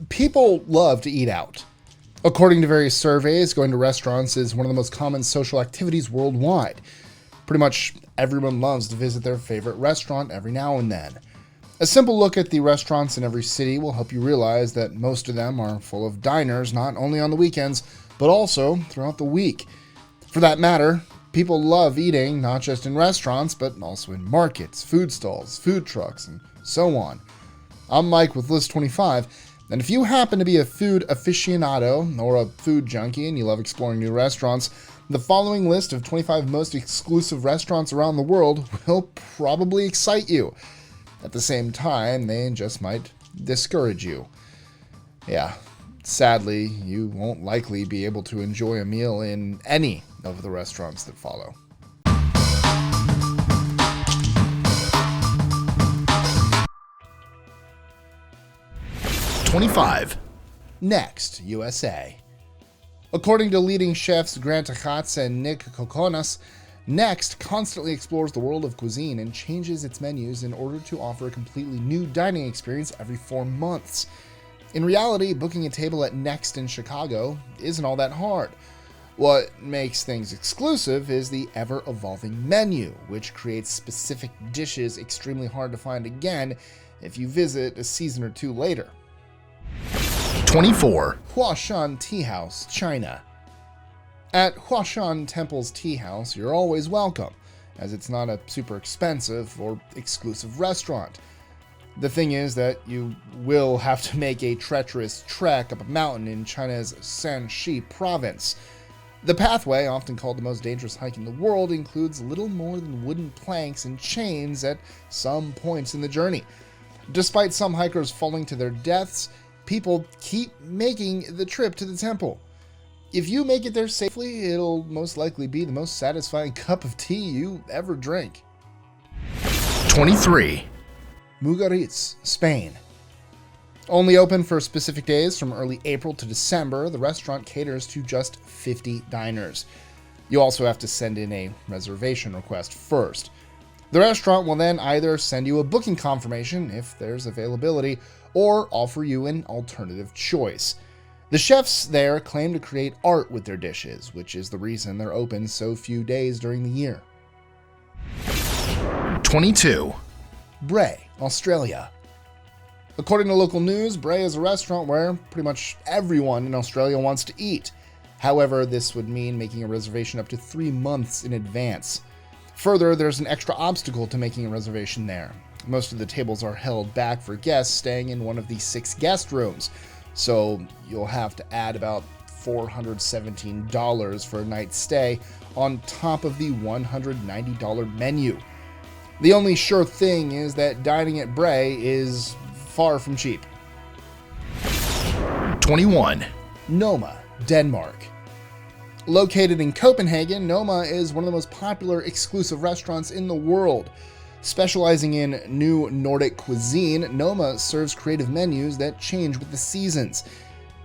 People love to eat out. According to various surveys, going to restaurants is one of the most common social activities worldwide. Pretty much everyone loves to visit their favorite restaurant every now and then. A simple look at the restaurants in every city will help you realize that most of them are full of diners, not only on the weekends, but also throughout the week. For that matter, people love eating not just in restaurants, but also in markets, food stalls, food trucks, and so on. I'm Mike with List 25, and if you happen to be a food aficionado or a food junkie and you love exploring new restaurants, the following list of 25 most exclusive restaurants around the world will probably excite you. At the same time, they just might discourage you. Yeah, sadly, you won't likely be able to enjoy a meal in any of the restaurants that follow. #25. Next, USA. According to leading chefs Grant Achatz and Nick Kokonas, Next constantly explores the world of cuisine and changes its menus in order to offer a completely new dining experience every 4 months. In reality, booking a table at Next in Chicago isn't all that hard. What makes things exclusive is the ever-evolving menu, which creates specific dishes extremely hard to find again if you visit a season or two later. 24. Huashan Tea House, China. At Huashan Temple's Tea House, you're always welcome, as it's not a super expensive or exclusive restaurant. The thing is that you will have to make a treacherous trek up a mountain in China's Shanxi province. The pathway, often called the most dangerous hike in the world, includes little more than wooden planks and chains at some points in the journey. Despite some hikers falling to their deaths, people keep making the trip to the temple. If you make it there safely, it'll most likely be the most satisfying cup of tea you ever drink. 23. Mugaritz, Spain. Only open for specific days from early April to December, the restaurant caters to just 50 diners. You also have to send in a reservation request first. The restaurant will then either send you a booking confirmation if there's availability, or offer you an alternative choice. The chefs there claim to create art with their dishes, which is the reason they're open so few days during the year. 22. Bray, Australia. According to local news, Bray is a restaurant where pretty much everyone in Australia wants to eat. However, this would mean making a reservation up to 3 months in advance. Further, there's an extra obstacle to making a reservation there. Most of the tables are held back for guests staying in one of the 6 guest rooms, so you'll have to add about $417 for a night's stay on top of the $190 menu. The only sure thing is that dining at Bray is far from cheap. 21. Noma, Denmark. Located in Copenhagen, Noma is one of the most popular exclusive restaurants in the world. Specializing in new Nordic cuisine, Noma serves creative menus that change with the seasons.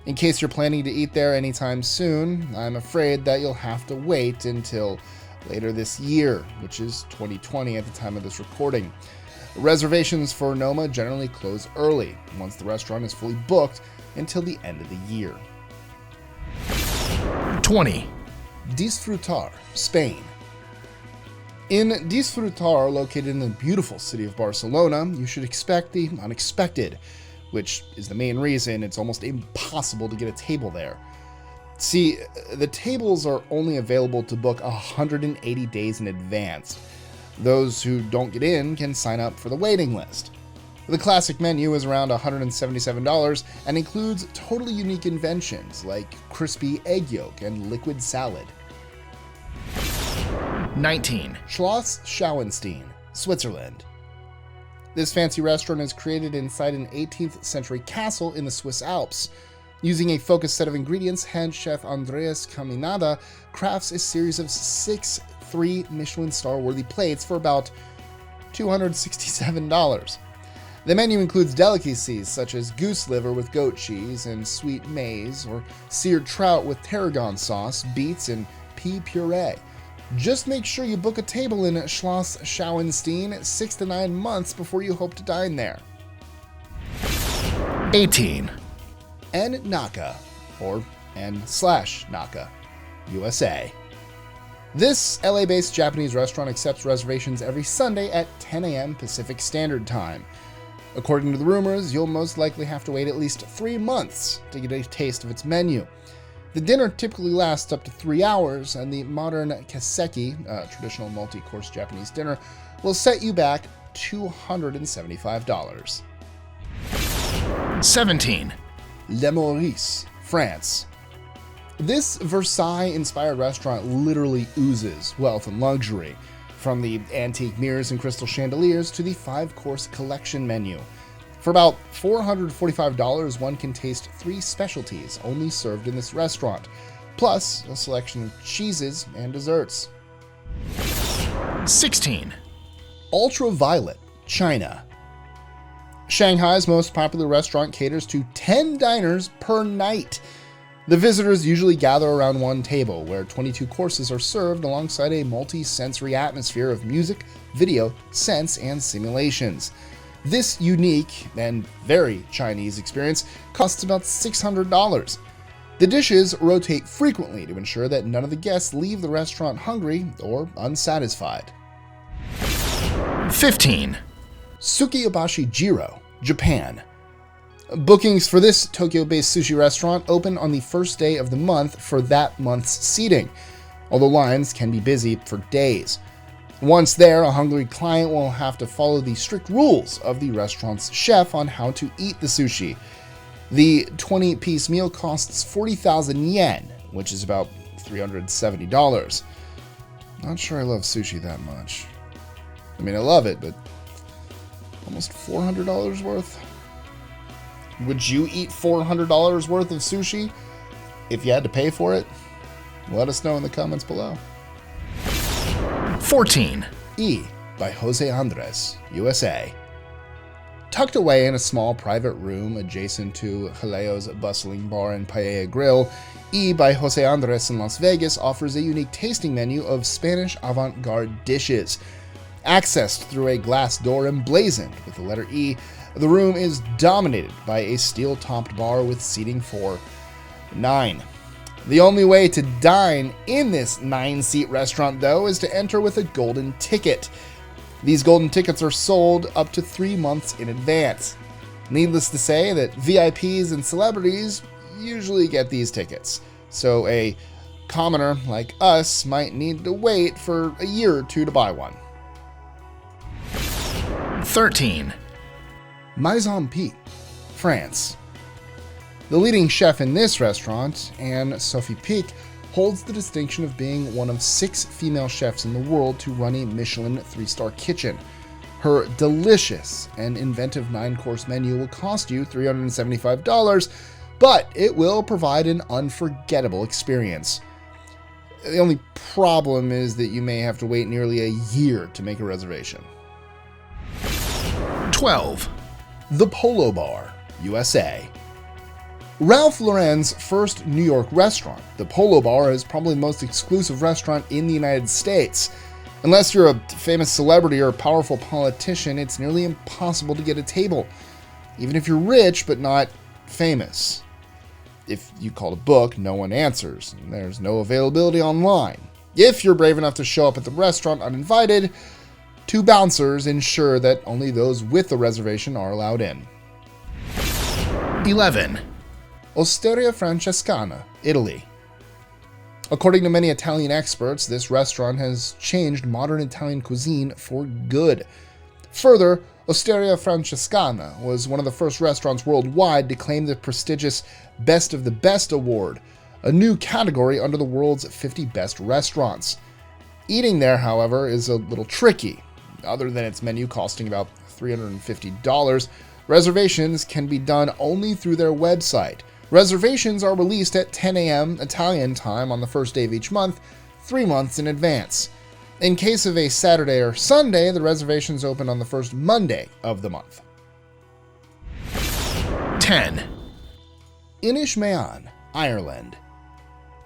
In case you're planning to eat there anytime soon, I'm afraid that you'll have to wait until later this year, which is 2020 at the time of this recording. Reservations for Noma generally close early, once the restaurant is fully booked until the end of the year. 20. Disfrutar Spain. In Disfrutar, located in the beautiful city of Barcelona, you should expect the unexpected, which is the main reason it's almost impossible to get a table there. See, the tables are only available to book 180 days in advance. Those who don't get in can sign up for the waiting list. The classic menu is around $177 and includes totally unique inventions like crispy egg yolk and liquid salad. 19. Schloss Schloss, Switzerland. This fancy restaurant is created inside an 18th century castle in the Swiss Alps. Using a focused set of ingredients, head chef Andreas Caminada crafts a series of 6 Michelin star-worthy plates for about $267. The menu includes delicacies such as goose liver with goat cheese and sweet maize, or seared trout with tarragon sauce, beets, and pea puree. Just make sure you book a table in Schloss Schloss 6 to 9 months before you hope to dine there. 18. and Naka, or n/Naka, USA. This LA-based Japanese restaurant accepts reservations every Sunday at 10 a.m. Pacific Standard Time. According to the rumors, you'll most likely have to wait at least 3 months to get a taste of its menu. The dinner typically lasts up to 3 hours, and the modern kaseki, traditional multi-course Japanese dinner, will set you back $275. 17. Le Maurice, France. This Versailles-inspired restaurant literally oozes wealth and luxury, from the antique mirrors and crystal chandeliers to the 5-course collection menu. For about $445, one can taste 3 specialties only served in this restaurant, plus a selection of cheeses and desserts. 16. Ultraviolet, China. Shanghai's most popular restaurant caters to 10 diners per night. The visitors usually gather around one table, where 22 courses are served alongside a multi-sensory atmosphere of music, video, scents, and simulations. This unique and very Chinese experience costs about $600. The dishes rotate frequently to ensure that none of the guests leave the restaurant hungry or unsatisfied. 15. Sukhiya Ichiro, Japan. Bookings for this Tokyo-based sushi restaurant open on the first day of the month for that month's seating, although lines can be busy for days. Once there, a hungry client will have to follow the strict rules of the restaurant's chef on how to eat the sushi. The 20-piece meal costs 40,000 yen, which is about $370. Not sure I love sushi that much. I mean, I love it, but almost $400 worth? Would you eat $400 worth of sushi if you had to pay for it? Let us know in the comments below. 14. E by Jose Andres, USA. Tucked away in a small private room adjacent to Jaleo's bustling bar and paella grill, E by Jose Andres in Las Vegas offers a unique tasting menu of Spanish avant-garde dishes. Accessed through a glass door emblazoned with the letter E, the room is dominated by a steel-topped bar with seating for 9. The only way to dine in this 9-seat restaurant, though, is to enter with a golden ticket. These golden tickets are sold up to 3 months in advance. Needless to say that VIPs and celebrities usually get these tickets, so a commoner like us might need to wait for a year or two to buy one. 13. Maison P, France. The leading chef in this restaurant, Anne-Sophie Pic, holds the distinction of being one of 6 female chefs in the world to run a Michelin 3-star kitchen. Her delicious and inventive 9-course menu will cost you $375, but it will provide an unforgettable experience. The only problem is that you may have to wait nearly a year to make a reservation. 12. The Polo Bar, USA. Ralph Lauren's first New York restaurant, the Polo Bar, is probably the most exclusive restaurant in the United States. Unless you're a famous celebrity or a powerful politician, it's nearly impossible to get a table, even if you're rich but not famous. If you call to book, no one answers, and there's no availability online. If you're brave enough to show up at the restaurant uninvited, 2 bouncers ensure that only those with the reservation are allowed in. 11. Osteria Francescana, Italy. According to many Italian experts, this restaurant has changed modern Italian cuisine for good. Further, Osteria Francescana was one of the first restaurants worldwide to claim the prestigious Best of the Best award, a new category under the world's 50 best restaurants. Eating there, however, is a little tricky. Other than its menu costing about $350, reservations can be done only through their website. Reservations are released at 10 a.m. Italian time on the first day of each month, 3 months in advance. In case of a Saturday or Sunday, the reservations open on the first Monday of the month. 10. Inishmayan, Ireland.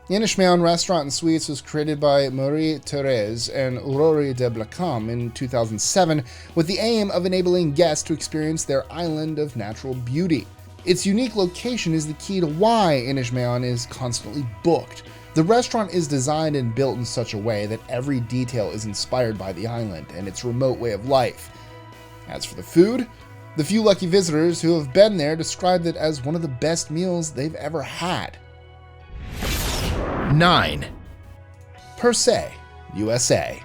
Inishmayan Restaurant and Suites was created by Marie-Thérèse and Rory de Blacam in 2007 with the aim of enabling guests to experience their island of natural beauty. Its unique location is the key to why Inishmayan is constantly booked. The restaurant is designed and built in such a way that every detail is inspired by the island and its remote way of life. As for the food, the few lucky visitors who have been there described it as one of the best meals they've ever had. 9. Per se, USA.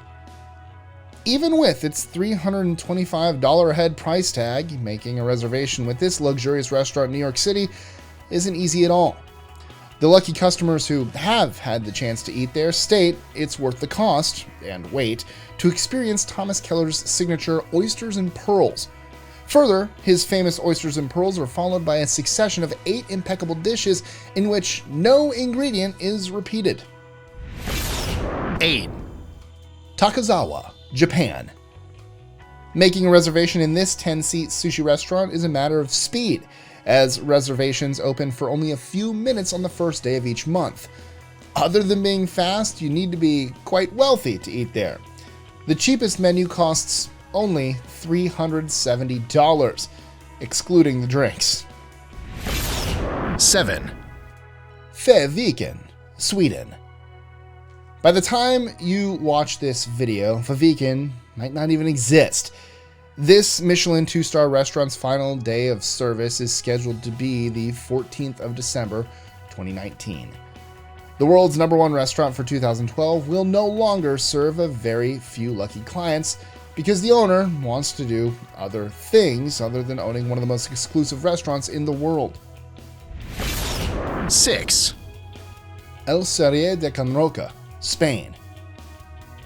Even with its $325 a head price tag, making a reservation with this luxurious restaurant in New York City isn't easy at all. The lucky customers who have had the chance to eat there state it's worth the cost, and wait, to experience Thomas Keller's signature oysters and pearls. Further, his famous oysters and pearls are followed by a succession of 8 impeccable dishes in which no ingredient is repeated. 8. Takizawa Japan. Making a reservation in this 10-seat sushi restaurant is a matter of speed, as reservations open for only a few minutes on the first day of each month. Other than being fast, you need to be quite wealthy to eat there. The cheapest menu costs only $370, excluding the drinks. 7. Faviken, Sweden. By the time you watch this video, Faviken might not even exist. This Michelin 2-star restaurant's final day of service is scheduled to be the 14th of December, 2019. The world's #1 restaurant for 2012 will no longer serve a very few lucky clients because the owner wants to do other things other than owning one of the most exclusive restaurants in the world. 6. Osteria de Can Roca, Spain.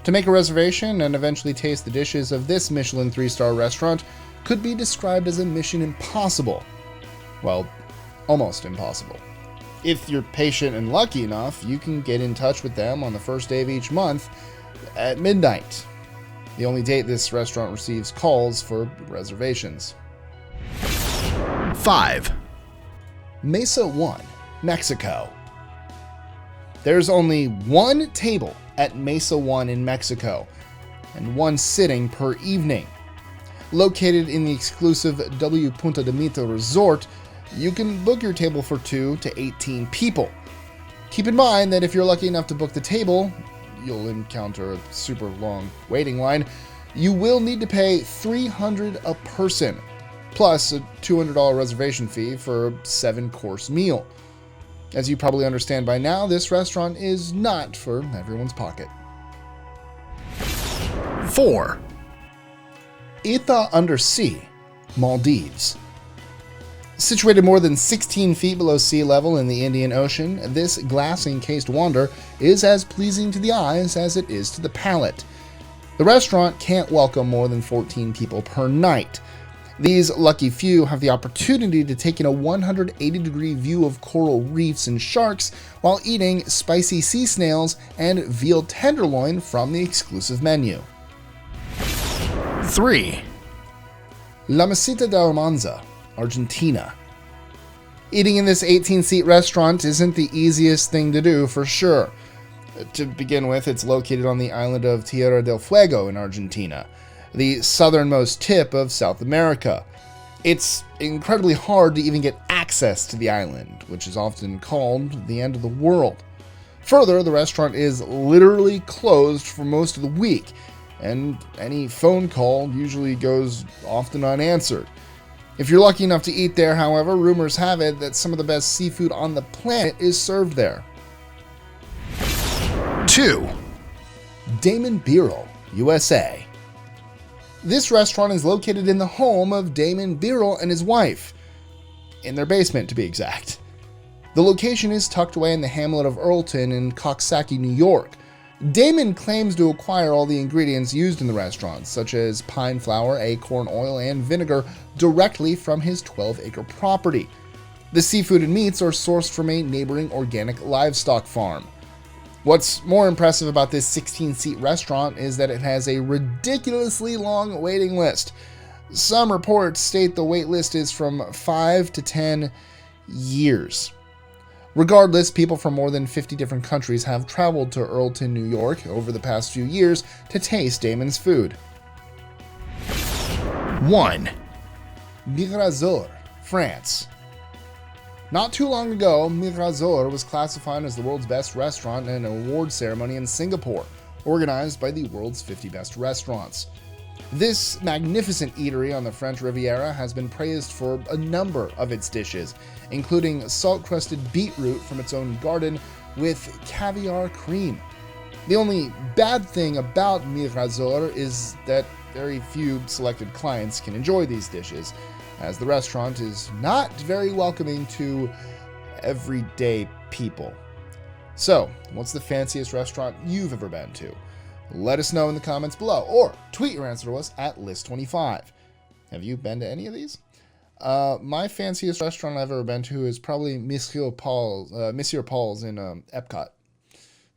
To make a reservation and eventually taste the dishes of this Michelin 3-star restaurant could be described as a mission impossible. Well, almost impossible. If you're patient and lucky enough, you can get in touch with them on the first day of each month at midnight. The only date this restaurant receives calls for reservations. 5. Mesa 1, Mexico. There's only one table at Mesa 1 in Mexico, and one sitting per evening. Located in the exclusive W Punta de Mita resort, you can book your table for 2 to 18 people. Keep in mind that if you're lucky enough to book the table, you'll encounter a super long waiting line. You will need to pay $300 a person, plus a $200 reservation fee for a 7-course meal. As you probably understand by now, this restaurant is not for everyone's pocket. 4. Atha Undersea, Maldives. Situated more than 16 feet below sea level in the Indian Ocean, this glass-encased wonder is as pleasing to the eyes as it is to the palate. The restaurant can't welcome more than 14 people per night. These lucky few have the opportunity to take in a 180-degree view of coral reefs and sharks while eating spicy sea snails and veal tenderloin from the exclusive menu. 3. La Mesita del Manza, Argentina. Eating in this 18-seat restaurant isn't the easiest thing to do for sure. To begin with, it's located on the island of Tierra del Fuego in Argentina, the southernmost tip of South America. It's incredibly hard to even get access to the island, which is often called the end of the world. Further, the restaurant is literally closed for most of the week, and any phone call usually goes often unanswered. If you're lucky enough to eat there, however, rumors have it that some of the best seafood on the planet is served there. 2. Damon Bureau USA. This restaurant is located in the home of Damon Bureau and his wife, in their basement to be exact. The location is tucked away in the hamlet of Earlton in Coxsackie, New York. Damon claims to acquire all the ingredients used in the restaurant, such as pine flour, acorn oil, and vinegar, directly from his 12-acre property. The seafood and meats are sourced from a neighboring organic livestock farm. What's more impressive about this 16-seat restaurant is that it has a ridiculously long waiting list. Some reports state the wait list is from 5 to 10 years. Regardless, people from more than 50 different countries have traveled to Earlton, New York over the past few years to taste Damon's food. 1. Mirazor, France. Not too long ago, Mirador was classified as the world's best restaurant in an award ceremony in Singapore, organized by the world's 50 best restaurants. This magnificent eatery on the French Riviera has been praised for a number of its dishes, including salt-crusted beetroot from its own garden with caviar cream. The only bad thing about Mirador is that very few selected clients can enjoy these dishes, as the restaurant is not very welcoming to everyday people. So, what's the fanciest restaurant you've ever been to? Let us know in the comments below, or tweet your answer to us at List25. Have you been to any of these? My fanciest restaurant I've ever been to is probably Monsieur Paul's in Epcot,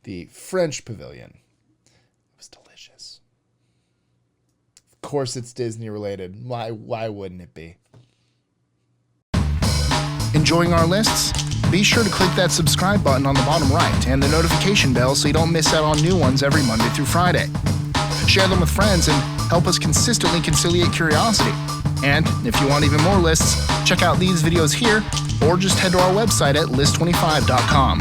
the French Pavilion. It was delicious. Of course, it's Disney related. Why wouldn't it be? Enjoying our lists? Be sure to click that subscribe button on the bottom right and the notification bell so you don't miss out on new ones every Monday through Friday. Share them with friends and help us consistently conciliate curiosity. And if you want even more lists, check out these videos here or just head to our website at list25.com.